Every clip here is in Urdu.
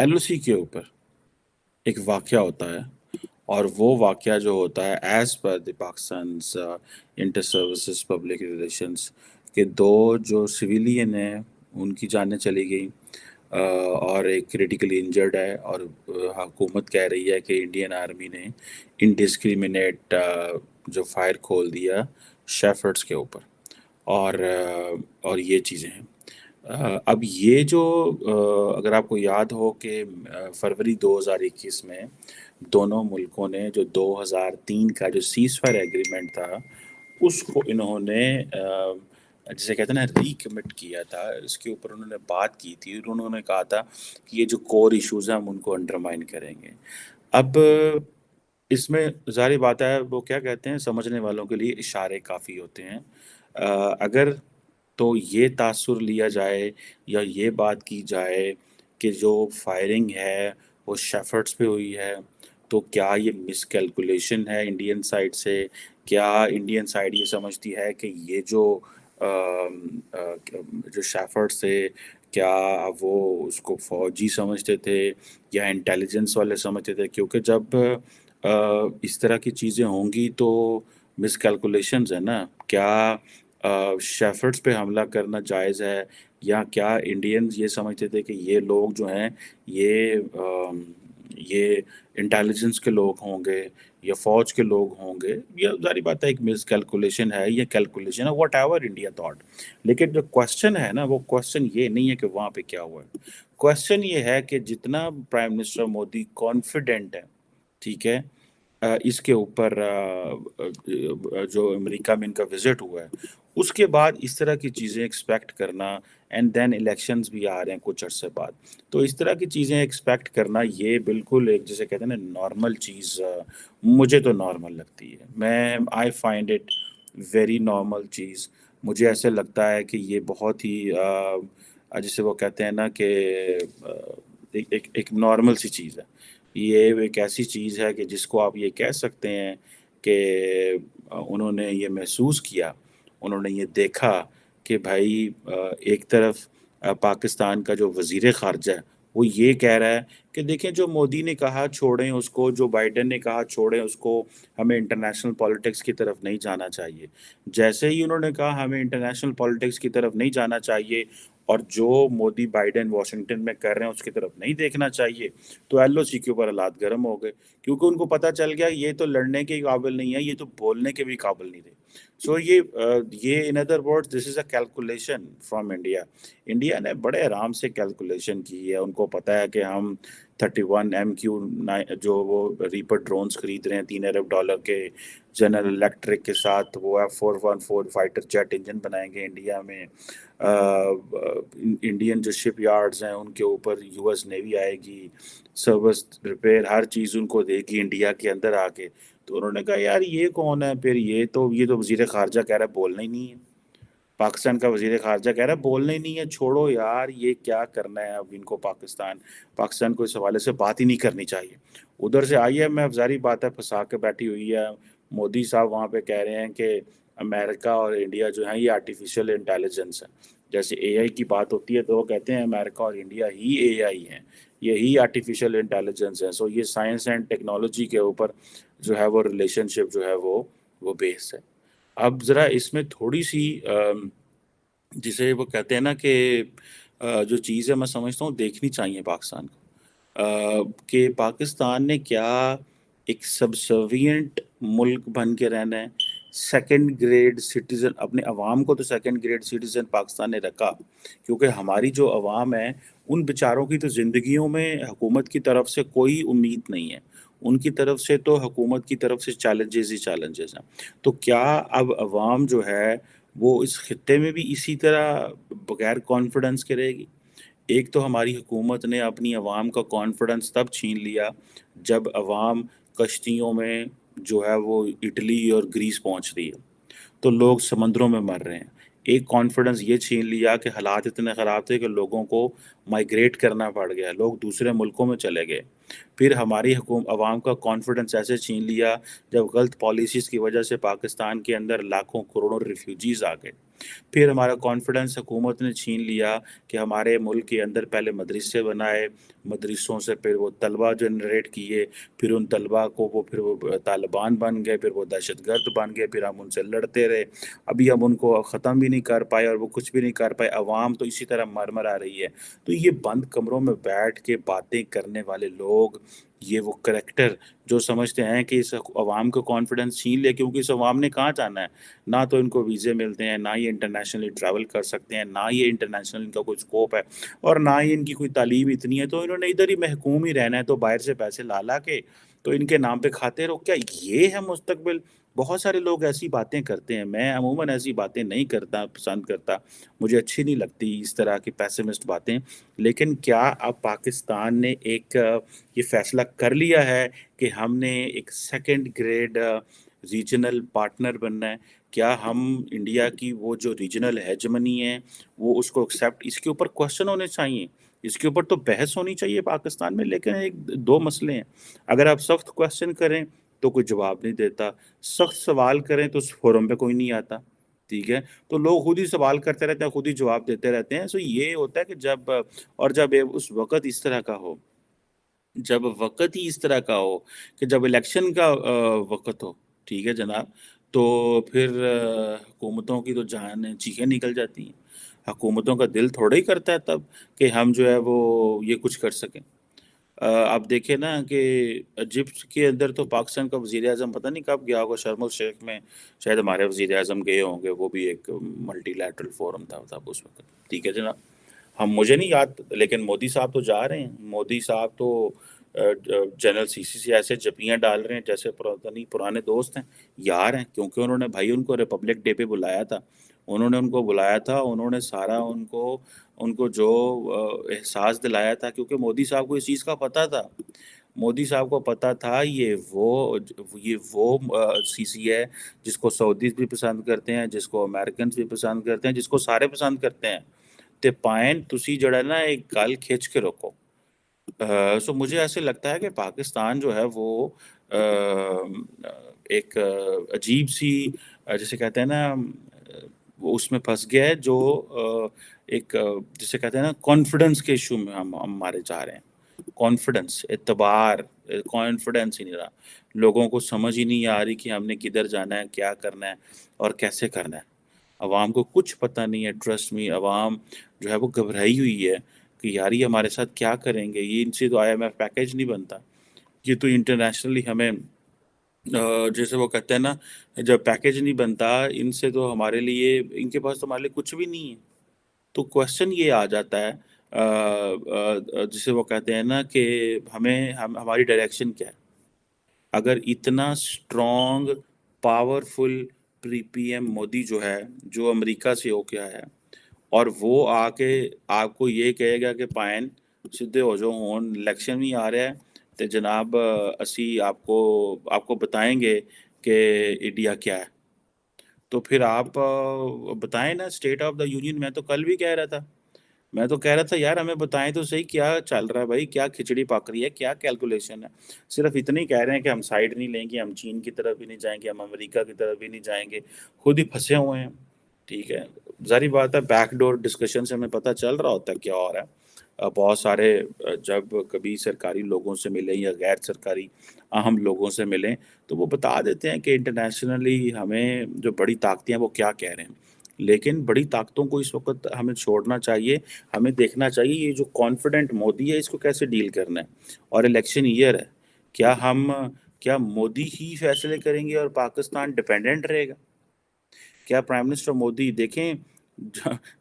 ایل او سی کے اوپر ایک واقعہ ہوتا ہے، اور وہ واقعہ جو ہوتا ہے as per the Pakistan inter services public relations کہ دو جو سویلین ہیں ان کی جانیں چلی گئیں، اور ایک کریٹیکلی انجرڈ ہے، اور حکومت کہہ رہی ہے کہ انڈین آرمی نے انڈسکریمنیٹ جو فائر کھول دیا شیفرڈس کے اوپر، اور یہ چیزیں ہیں۔ اب یہ جو اگر آپ کو یاد ہو کہ فروری 2021 میں دونوں ملکوں نے جو 2003 کا جو سیز فائر ایگریمنٹ تھا اس کو انہوں نے جسے کہتے ہیں نا ریکمٹ کیا تھا، اس کے اوپر انہوں نے بات کی تھی، اور انہوں نے کہا تھا کہ یہ جو کور ایشوز ہیں ہم ان کو انڈرمائن کریں گے۔ اب اس میں ظاہر بات ہے وہ کیا کہتے ہیں، سمجھنے والوں کے لیے اشارے کافی ہوتے ہیں۔ اگر تو یہ تاثر لیا جائے یا یہ بات کی جائے کہ جو فائرنگ ہے وہ شیفرڈس پہ ہوئی ہے، تو کیا یہ مس کیلکولیشن ہے انڈین سائڈ سے؟ کیا انڈین سائڈ یہ سمجھتی ہے کہ یہ جو شیفرڈس تھے کیا وہ اس کو فوجی سمجھتے تھے یا انٹیلیجنس والے سمجھتے تھے؟ کیونکہ جب اس طرح کی چیزیں ہوں گی تو مس کیلکولیشنز ہیں نا۔ کیا شیفرڈس پہ حملہ کرنا جائز ہے، یا کیا انڈینز یہ سمجھتے تھے کہ یہ لوگ جو ہیں یہ انٹیلیجنس کے لوگ ہوں گے یا فوج کے لوگ ہوں گے؟ یہ ظاہری بات ہے ایک مس کیلکولیشن ہے، یہ کیلکولیشن ہے واٹ ایور انڈیا تھاٹ۔ لیکن جو کوشچن ہے نا وہ کوشچن یہ نہیں ہے کہ وہاں پہ کیا ہوا ہے، کوشچن یہ ہے کہ جتنا پرائم منسٹر مودی کانفیڈنٹ ہے، ٹھیک ہے، اس کے اوپر جو امریکہ میں ان کا وزٹ ہوا ہے اس کے بعد اس طرح کی چیزیں ایکسپیکٹ کرنا، اینڈ دین الیکشنز بھی آ رہے ہیں کچھ عرصے بعد، تو اس طرح کی چیزیں ایکسپیکٹ کرنا یہ بالکل ایک جسے کہتے ہیں نا نارمل چیز مجھے تو نارمل لگتی ہے۔ میں I find it very normal چیز۔ مجھے ایسے لگتا ہے کہ یہ بہت ہی جسے وہ کہتے ہیں نا کہ ایک نارمل سی چیز ہے۔ یہ ایک ایسی چیز ہے کہ جس کو آپ یہ کہہ سکتے ہیں کہ انہوں نے یہ محسوس کیا، انہوں نے یہ دیکھا کہ بھائی ایک طرف پاکستان کا جو وزیر خارجہ ہے وہ یہ کہہ رہا ہے کہ دیکھیں جو مودی نے کہا چھوڑیں اس کو، جو بائیڈن نے کہا چھوڑیں اس کو، ہمیں انٹرنیشنل پالیٹکس کی طرف نہیں جانا چاہیے۔ جیسے ہی انہوں نے کہا ہمیں انٹرنیشنل پالیٹکس کی طرف نہیں جانا چاہیے اور جو مودی بائیڈن واشنگٹن میں کر رہے ہیں اس کی طرف نہیں دیکھنا چاہیے، تو ایل او سی کے اوپر حالات گرم ہو گئے، کیونکہ ان کو پتہ چل گیا یہ تو لڑنے کے قابل نہیں ہے، یہ تو بولنے کے بھی قابل نہیں تھے۔ سو یہ in other word this is a calculation from India. India نے بڑے آرام سے کیلکولیشن کی ہے، ان کو پتہ ہے کہ ہم 31 MQ جو وہ ریپر ڈرونز خرید رہے ہیں $3 ارب کے، جنرل الیکٹرک کے ساتھ وہ F414 فائٹر جیٹ انجن بنائیں گے انڈیا میں۔ انڈین جو شپ یارڈز ہیں ان کے اوپر یو ایس نیوی آئے گی، سروس ریپیئر ہر چیز ان کو دے گی انڈیا کے اندر آ کے۔ تو انہوں نے کہا یار یہ کون ہے پھر، یہ تو وزیر خارجہ کہہ رہا ہے بولنا ہی نہیں ہے، پاکستان کا وزیر خارجہ کہہ رہا ہے بولنا ہی نہیں ہے، چھوڑو یار یہ کیا کرنا ہے اب ان کو، پاکستان کو اس حوالے سے بات ہی نہیں کرنی چاہیے۔ ادھر سے آئی ایم ایف ظاہری بات ہے پھنسا کے بیٹھی ہوئی ہے، مودی صاحب وہاں پہ کہہ رہے ہیں کہ امریکہ اور انڈیا جو ہیں یہ آرٹیفیشل انٹیلیجنس ہے۔ جیسے اے آئی کی بات ہوتی ہے تو وہ کہتے ہیں امریکہ اور انڈیا ہی اے آئی ہیں، یہی آرٹیفیشل انٹیلیجنس ہے۔ سو یہ سائنس اینڈ ٹیکنالوجی کے اوپر جو ہے وہ ریلیشن شپ جو ہے وہ بیس ہے۔ اب ذرا اس میں تھوڑی سی جسے وہ کہتے ہیں نا کہ جو چیز ہے میں سمجھتا ہوں دیکھنی چاہیے پاکستان کو، کہ پاکستان نے کیا ایک سبسروینٹ ملک بن کے رہنا ہے، سیکنڈ گریڈ سٹیزن، اپنے عوام کو تو سیکنڈ گریڈ سٹیزن پاکستان نے رکھا، کیونکہ ہماری جو عوام ہے ان بیچاروں کی تو زندگیوں میں حکومت کی طرف سے کوئی امید نہیں ہے، ان کی طرف سے تو حکومت کی طرف سے چیلنجز ہی چیلنجز ہیں۔ تو کیا اب عوام جو ہے وہ اس خطے میں بھی اسی طرح بغیر کانفیڈنس کے رہے گی؟ ایک تو ہماری حکومت نے اپنی عوام کا کانفیڈنس تب چھین لیا جب عوام کشتیوں میں جو ہے وہ اٹلی اور گریس پہنچ رہی ہے تو لوگ سمندروں میں مر رہے ہیں۔ ایک کانفیڈنس یہ چھین لیا کہ حالات اتنے خراب تھے کہ لوگوں کو مائیگریٹ کرنا پڑ گیا، لوگ دوسرے ملکوں میں چلے گئے۔ پھر ہماری عوام کا کانفیڈنس ایسے چھین لیا جب غلط پالیسیز کی وجہ سے پاکستان کے اندر لاکھوں کروڑوں ریفیوجیز آ گئے۔ پھر ہمارا کانفیڈنس حکومت نے چھین لیا کہ ہمارے ملک کے اندر پہلے مدرسے بنائے، مدرسوں سے پھر وہ طلبہ جنریٹ کیے، پھر ان طلبہ کو وہ طالبان بن گئے، پھر وہ دہشت گرد بن گئے، پھر ہم ان سے لڑتے رہے، ابھی ہم ان کو ختم بھی نہیں کر پائے اور وہ کچھ بھی نہیں کر پائے، عوام تو اسی طرح مر مر آ رہی ہے۔ تو یہ بند کمروں میں بیٹھ کے باتیں کرنے والے لوگ، یہ وہ کریکٹر جو سمجھتے ہیں کہ اس عوام کو کانفیڈنس چھین لے، کیونکہ اس عوام نے کہاں جانا ہے، نہ تو ان کو ویزے ملتے ہیں، نہ یہ انٹرنیشنلی ٹریول کر سکتے ہیں، نہ یہ انٹرنیشنل ان کا کوئی اسکوپ ہے، اور نہ ہی ان کی کوئی تعلیم اتنی ہے، تو انہوں نے ادھر ہی محکوم ہی رہنا ہے، تو باہر سے پیسے لا کے تو ان کے نام پہ کھاتے رہو۔ کیا یہ ہے مستقبل؟ بہت سارے لوگ ایسی باتیں کرتے ہیں، میں عموماً ایسی باتیں نہیں کرتا، پسند کرتا، مجھے اچھی نہیں لگتی اس طرح کی پیسمسٹ باتیں، لیکن کیا اب پاکستان نے ایک یہ فیصلہ کر لیا ہے کہ ہم نے ایک سیکنڈ گریڈ ریجنل پارٹنر بننا ہے؟ کیا ہم انڈیا کی وہ جو ریجنل ہیجمنی ہے وہ اس کو ایکسیپٹ، اس کے اوپر کوشچن ہونے چاہیے، اس کے اوپر تو بحث ہونی چاہیے پاکستان میں، لیکن ایک دو مسئلے ہیں، اگر آپ سخت کوشچن کریں تو کوئی جواب نہیں دیتا، سخت سوال کریں تو اس فورم پہ کوئی نہیں آتا، ٹھیک ہے؟ تو لوگ خود ہی سوال کرتے رہتے ہیں، خود ہی جواب دیتے رہتے ہیں، سو یہ ہوتا ہے کہ جب اس وقت اس طرح کا ہو، جب وقت ہی اس طرح کا ہو کہ جب الیکشن کا وقت ہو، ٹھیک ہے جناب، تو پھر حکومتوں کی تو جان چیخیں نکل جاتی ہیں، حکومتوں کا دل تھوڑا ہی کرتا ہے تب کہ ہم جو ہے وہ یہ کچھ کر سکیں۔ آپ دیکھیں نا کہ ایجپٹ کے اندر تو پاکستان کا وزیر اعظم پتہ نہیں کب گیا ہوگا، شرم الشیخ میں شاید ہمارے وزیر اعظم گئے ہوں گے، وہ بھی ایک ملٹی لیٹرل فورم تھا تب اس وقت، ٹھیک ہے جناب، ہم مجھے نہیں یاد، لیکن مودی صاحب تو جا رہے ہیں، مودی صاحب تو جنرل سی سی سے ایسے جپیاں ڈال رہے ہیں جیسے پتہ نہیں پرانے دوست ہیں، یار ہیں، کیونکہ انہوں نے بھائی ان کو ریپبلک ڈے پہ بلایا تھا، انہوں نے ان کو بلایا تھا، انہوں نے سارا ان کو جو احساس دلایا تھا، کیونکہ مودی صاحب کو اس چیز کا پتہ تھا، مودی صاحب کو پتہ تھا یہ وہ سی سی ہے جس کو سعودیز بھی پسند کرتے ہیں، جس کو امریکنز بھی پسند کرتے ہیں، جس کو سارے پسند کرتے ہیں، تے پائن تسی جڑا نا ایک گل کھچ کے رکھو۔ سو مجھے ایسے لگتا ہے کہ پاکستان جو ہے وہ ایک عجیب سی جسے کہتے ہیں نا وہ اس میں پھنس گیا ہے جو ایک جسے کہتے ہیں نا کانفیڈنس کے ایشو میں ہم مارے جا رہے ہیں، کانفیڈنس، اعتبار، کانفیڈنس ہی نہیں رہا، لوگوں کو سمجھ ہی نہیں آ رہی کہ ہم نے کدھر جانا ہے، کیا کرنا ہے اور کیسے کرنا ہے، عوام کو کچھ پتہ نہیں ہے، ٹرسٹ می، عوام جو ہے وہ گھبرائی ہوئی ہے کہ یار یہ ہمارے ساتھ کیا کریں گے، یہ ان سے تو آئی ایم ایف پیکیج نہیں بنتا، یہ تو انٹرنیشنلی ہمیں جیسے وہ کہتے ہیں نا جب پیکیج نہیں بنتا ان سے تو ہمارے لیے، ان کے پاس تو ہمارے لیے کچھ بھی نہیں ہے، تو کوشچن یہ آ جاتا ہے جسے وہ کہتے ہیں نا کہ ہماری ڈائریکشن کیا ہے، اگر اتنا اسٹرانگ پاورفل پی ایم مودی جو ہے جو امریکہ سے ہو کے آیا ہے اور وہ آ کے آپ کو یہ کہے گا کہ پائن سیدھے ہو جو ہون الیکشن بھی آ رہا ہے تو جناب اسی آپ کو بتائیں گے کہ انڈیا کیا ہے، تو پھر آپ بتائیں نا اسٹیٹ آف دا یونین، میں تو کل بھی کہہ رہا تھا، میں تو کہہ رہا تھا یار ہمیں بتائیں تو صحیح کیا چل رہا ہے بھائی، کیا کھچڑی پک رہی ہے، کیا کیلکولیشن ہے، صرف اتنا ہی کہہ رہے ہیں کہ ہم سائڈ نہیں لیں گے، ہم چین کی طرف بھی نہیں جائیں گے، ہم امریکہ کی طرف بھی نہیں جائیں گے، خود ہی پھنسے ہوئے ہیں، ٹھیک ہے، ظاہری بات ہے بیک ڈور ڈسکشن سے ہمیں پتہ چل رہا ہوتا ہے کیا ہو رہا ہے، بہت سارے جب کبھی سرکاری لوگوں سے ملیں یا غیر سرکاری اہم لوگوں سے ملیں تو وہ بتا دیتے ہیں کہ انٹرنیشنلی ہمیں جو بڑی طاقتیں ہیں وہ کیا کہہ رہے ہیں، لیکن بڑی طاقتوں کو اس وقت ہمیں چھوڑنا چاہیے، ہمیں دیکھنا چاہیے یہ جو کانفیڈنٹ مودی ہے اس کو کیسے ڈیل کرنا ہے، اور الیکشن ایئر ہے، کیا مودی ہی فیصلے کریں گے اور پاکستان ڈیپینڈنٹ رہے گا؟ کیا پرائم منسٹر مودی دیکھیں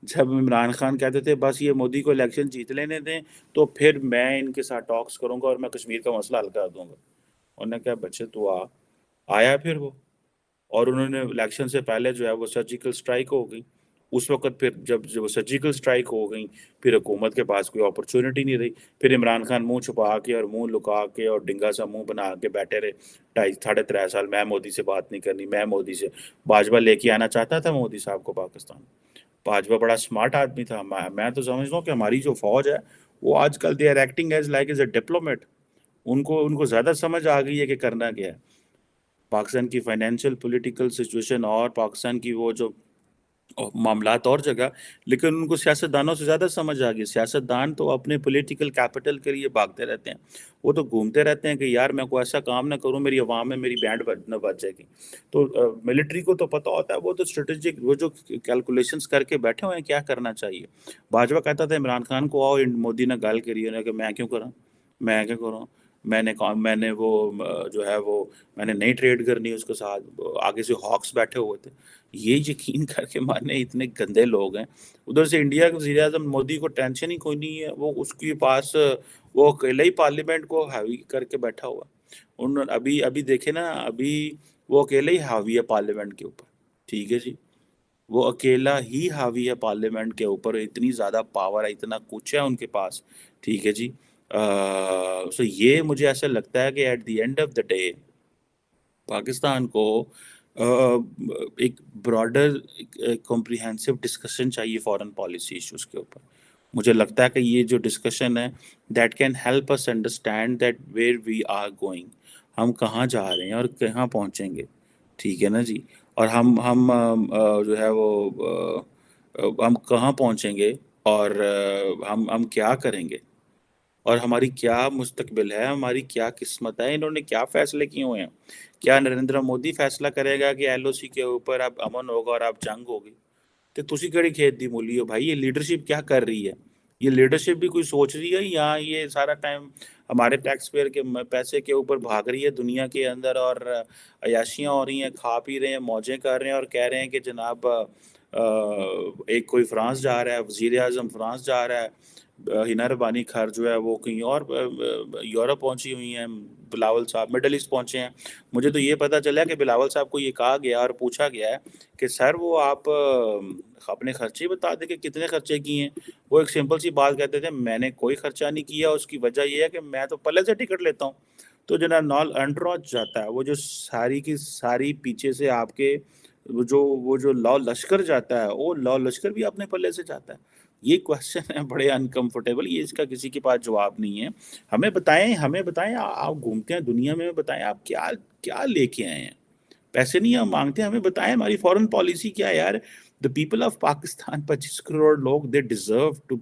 جب عمران خان کہتے تھے بس یہ مودی کو الیکشن جیت لینے دیں تو پھر میں ان کے ساتھ ٹاکس کروں گا اور میں کشمیر کا مسئلہ حل کر دوں گا، انہوں نے کہا بچے تو آیا پھر وہ، اور انہوں نے الیکشن سے پہلے جو ہے وہ سرجیکل سٹرائک ہو گئی، اس وقت پھر جب سرجیکل سٹرائک ہو گئی پھر حکومت کے پاس کوئی اپرچونٹی نہیں رہی، پھر عمران خان منہ چھپا کے اور منہ لکا کے اور ڈنگا سا منہ بنا کے بیٹھے رہے 2.5 3 سال، میں مودی سے بات نہیں کرنی، میں مودی سے، باجوہ لے کے آنا چاہتا تھا مودی صاحب کو پاکستان، باجوہ بڑا سمارٹ آدمی تھا، میں تو سمجھتا ہوں کہ ہماری جو فوج ہے وہ آج کل they are acting as like as a diplomat, ان کو زیادہ سمجھ آ گئی ہے کہ کرنا کیا ہے، پاکستان کی فائنینشیل پولیٹیکل سچویشن اور پاکستان کی وہ جو اور معاملات اور جگہ، لیکن ان کو سیاستدانوں سے زیادہ سمجھ آ گئی. سیاستدان تو اپنے پولیٹیکل کیپٹل کے لیے بھاگتے رہتے ہیں. وہ تو گھومتے رہتے ہیں کہ یار میں کوئی ایسا کام نہ کروں میری عوام میں میری بینڈ نہ بج جائے گی. تو ملٹری کو تو پتہ ہوتا ہے، وہ تو اسٹریٹجک وہ جو کیلکولیشنز کر کے بیٹھے ہوئے ہیں کیا کرنا چاہیے. باجوہ کہتا تھا عمران خان کو آؤ مودی نے گال کری ہے کہ میں کیوں کروں، میں کیا کروں، میں نے وہ جو ہے وہ میں نے نہیں ٹریڈ کرنی اس کے ساتھ. آگے سے ہاکس بیٹھے ہوئے تھے. یہ یقین کر کے مانے اتنے گندے لوگ ہیں. ادھر سے انڈیا کے وزیر اعظم مودی کو ٹینشن ہی کوئی نہیں ہے، وہ اس کے پاس وہ اکیلے ہی پارلیمنٹ کو حاوی کر کے بیٹھا ہوا. ابھی دیکھے نا، ابھی وہ اکیلے ہی حاوی ہے پارلیمنٹ کے اوپر. ٹھیک ہے جی، وہ اکیلا ہی حاوی ہے پارلیمنٹ کے اوپر. اتنی زیادہ پاور ہے، اتنا کچھ ہے ان کے پاس. ٹھیک ہے جی. سو یہ مجھے ایسا لگتا ہے کہ at the end of the day Pakistan کو ایک براڈر کمپریہنسو ڈسکشن چاہیے فارن پالیسی ایشوز کے اوپر. مجھے لگتا ہے کہ یہ جو ڈسکشن ہے that can help us understand that where we are going, ہم کہاں جا رہے ہیں اور کہاں پہنچیں گے. ٹھیک ہے نا جی. اور ہم جو ہے وہ ہم کہاں پہنچیں گے، اور ہم کیا کریں گے، اور ہماری کیا مستقبل ہے، ہماری کیا قسمت ہے. انہوں نے کیا فیصلے کیے ہوئے ہیں؟ کیا نریندر مودی فیصلہ کرے گا کہ ایل او سی کے اوپر اب امن ہوگا اور اب جنگ ہوگی؟ تو تسی کہڑی کھیت دی مولی ہو بھائی؟ یہ لیڈرشپ کیا کر رہی ہے؟ یہ لیڈرشپ بھی کوئی سوچ رہی ہے یا یہ سارا ٹائم ہمارے ٹیکس پیئر کے پیسے کے اوپر بھاگ رہی ہے دنیا کے اندر، اور عیاشیاں ہو رہی ہیں، کھا پی رہے ہیں، موجیں کر رہے ہیں، اور کہہ رہے ہیں کہ جناب ایک کوئی فرانس جا رہا ہے، وزیر اعظم فرانس جا رہا ہے، ہنا ربانی خیر جو ہے وہ کہیں اور یورپ پہنچی ہوئی ہیں، بلاول صاحب مڈل ایسٹ پہنچے ہیں. مجھے تو یہ پتا چلا کہ بلاول صاحب کو یہ کہا گیا اور پوچھا گیا ہے کہ سر وہ آپ اپنے خرچے بتا دیں کہ کتنے خرچے کیے ہیں. وہ ایک سمپل سی بات کہتے تھے، میں نے کوئی خرچہ نہیں کیا. اس کی وجہ یہ ہے کہ میں تو پہلے سے ٹکٹ لیتا ہوں. تو جناب نال انڈروچ جاتا ہے، وہ جو ساری کی ساری پیچھے سے آپ کے وہ جو لاؤ لشکر جاتا ہے، وہ لاؤ لشکر بھی اپنے پلے سے جاتا ہے. یہ کوشچن ہے بڑے انکمفرٹیبل، یہ اس کا کسی کے پاس جواب نہیں ہے. ہمیں بتائیں آپ گھومتے ہیں دنیا میں، بتائیں آپ کیا کیا لے کے آئے ہیں. پیسے نہیں ہم مانگتے، ہمیں بتائیں ہماری فورن پالیسی کیا ہے یار. The people of Pakistan 25 crore لوگ دے ڈیزرو ٹو.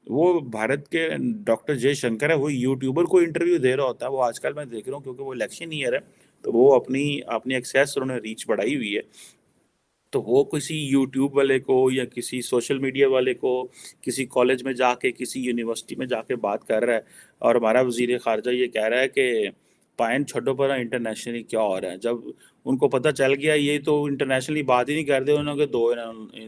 وہ بھارت کے ڈاکٹر جے شنکر ہے، وہ یوٹیوبر کو انٹرویو دے رہا ہوتا ہے. وہ آج کل میں دیکھ رہا ہوں کیونکہ وہ الیکشن ایئر ہے تو وہ اپنی ایکسیس انہوں نے ریچ بڑھائی ہوئی ہے. تو وہ کسی یوٹیوب والے کو یا کسی سوشل میڈیا والے کو کسی کالج میں جا کے کسی یونیورسٹی میں جا کے بات کر رہا ہے، اور ہمارا وزیر خارجہ یہ کہہ رہا ہے کہ پائن چھڈو پر انٹرنیشنلی کیا ہو رہا ہے. جب ان کو پتہ چل گیا یہ تو انٹرنیشنلی بات ہی نہیں کرتے، انہوں نے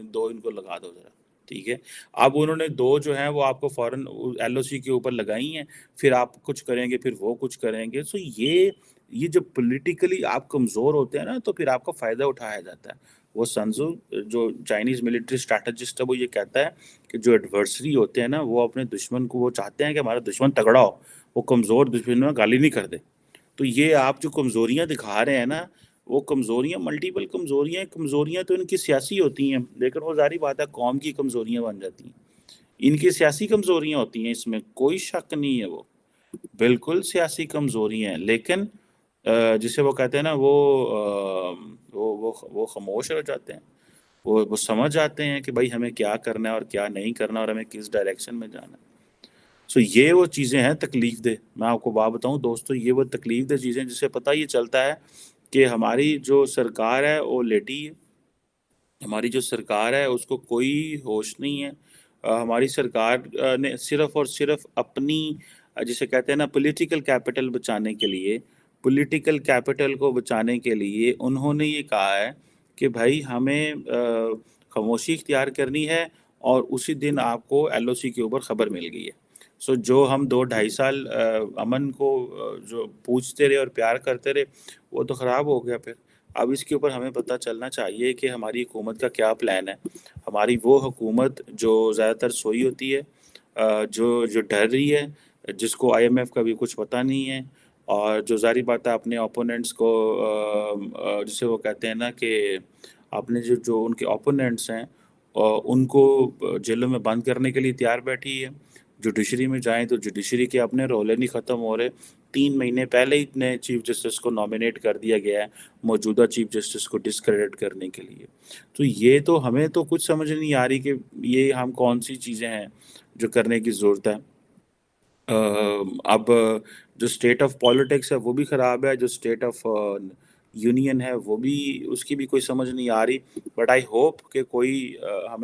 دو ان کو لگا دو ذرا. ٹھیک ہے، اب انہوں نے دو جو ہیں وہ آپ کو فوراً ایل او سی کے اوپر لگائی ہیں، پھر آپ کچھ کریں گے پھر وہ کچھ کریں گے. سو یہ جب پولیٹیکلی آپ کمزور ہوتے ہیں نا تو پھر آپ کا فائدہ اٹھایا جاتا ہے. وہ سنزو جو چائنیز ملٹری اسٹریٹجسٹ ہے وہ یہ کہتا ہے کہ جو ایڈورسری ہوتے ہیں نا وہ اپنے دشمن کو وہ چاہتے ہیں کہ ہمارا دشمن تگڑا ہو، وہ کمزور دشمن میں گالی نہیں کر دے. تو یہ آپ جو کمزوریاں دکھا رہے ہیں نا، وہ کمزوریاں ملٹیپل کمزوریاں تو ان کی سیاسی ہوتی ہیں، لیکن وہ ظاہری بات ہے قوم کی کمزوریاں بن جاتی ہیں. ان کی سیاسی کمزوریاں ہوتی ہیں، اس میں کوئی شک نہیں ہے. وہ بالکل سیاسی کمزوریاں ہیں، لیکن جسے وہ کہتے ہیں نا وہ خاموش ہو جاتے ہیں. وہ سمجھ جاتے ہیں کہ بھائی ہمیں کیا کرنا ہے اور کیا نہیں کرنا، اور ہمیں کس ڈائریکشن میں جانا ہے. سو یہ وہ چیزیں ہیں تکلیف دہ. میں آپ کو بات بتاؤں دوستو، یہ وہ تکلیف دہ چیزیں جس سے پتہ یہ چلتا ہے کہ ہماری جو سرکار ہے وہ لیٹی ہے. ہماری جو سرکار ہے اس کو کوئی ہوش نہیں ہے. ہماری سرکار نے صرف اور صرف اپنی جسے کہتے ہیں نا پولیٹیکل کیپٹل بچانے کے لیے، پولیٹیکل کیپٹل کو بچانے کے لیے انہوں نے یہ کہا ہے کہ بھائی ہمیں خاموشی اختیار کرنی ہے، اور اسی دن آپ کو ایل او سی کے اوپر خبر مل گئی ہے. سو جو ہم 2-2.5 سال امن کو جو پوچھتے رہے اور پیار کرتے رہے، وہ تو خراب ہو گیا. پھر اب اس کے اوپر ہمیں پتہ چلنا چاہیے کہ ہماری حکومت کا کیا پلان ہے. ہماری وہ حکومت جو زیادہ تر سوئی ہوتی ہے، جو ڈر رہی ہے، جس کو آئی ایم ایف کا بھی کچھ پتہ نہیں ہے، اور جو ظاہری بات ہے اپنے اوپوننٹس کو جسے وہ کہتے ہیں نا کہ اپنے جو ان کے اوپوننٹس ہیں ان کو جیلوں میں بند کرنے کے لیے تیار بیٹھی ہے. جوڈیشری میں جائیں تو جوڈیشری کے اپنے رول نہیں ختم ہو رہے. 3 مہینے پہلے ہی نئے چیف جسٹس کو نامینیٹ کر دیا گیا ہے موجودہ چیف جسٹس کو ڈسکریڈٹ کرنے کے لیے. تو یہ تو ہمیں تو کچھ سمجھ نہیں آ رہی کہ یہ ہم کون سی چیزیں ہیں جو کرنے کی ضرورت ہے. اب جو اسٹیٹ آف پالیٹکس ہے وہ بھی خراب ہے, جو اسٹیٹ آف یونین ہے وہ بھی, اس کی بھی کوئی سمجھ نہیں آ رہی. بٹ آئی ہوپ کہ کوئی ہمیں